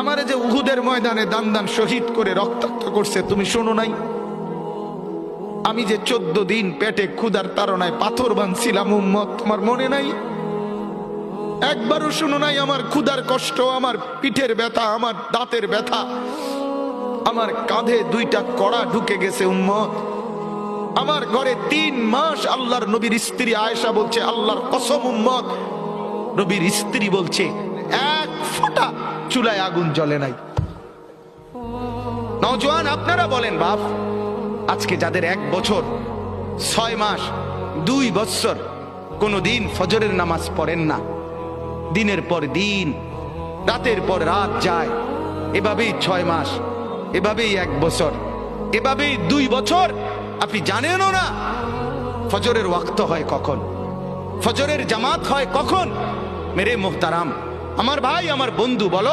আমারে যে উহুদের ময়দানে দান দান শহীদ করে রক্তাক্ত করছে তুমি শোনো নাই? আমি যে 14 দিন পেটে ক্ষুধার তাড়নায় পাথর বাঁধছিলাম উম্মত, তোমার মনে নাই? একবারও শুনো নাই আমার ক্ষুধার কষ্ট, আমার পিঠের ব্যথা, আমার দাঁতের ব্যথা, আমার কাঁধে 2টা কড়া ঢুকে গেছে উম্মত। আমার ঘরে 3 মাস আল্লাহর নবীর স্ত্রী আয়েশা বলছে, আল্লাহর কসম উম্মত, নবীর স্ত্রী বলছে এক ফোঁটা চুলায় আগুন জ্বলে নাই। নওজোয়ান আপনারা বলেন বাপ, আজকে যাদের 1 বছর 6 মাস 2 বছর কোনদিন ফজরের নামাজ পড়েন না, দিনের পর দিন রাতের পর রাত যায়, এভাবেই 6 মাস, এভাবেই 1 বছর, এভাবেই 2 বছর, আপনি জানেনও না ফজরের ওয়াক্ত হয় কখন, ফজরের জামাত হয় কখন। মেরে মুহতারাম, আমার ভাই, আমার বন্ধু, বলো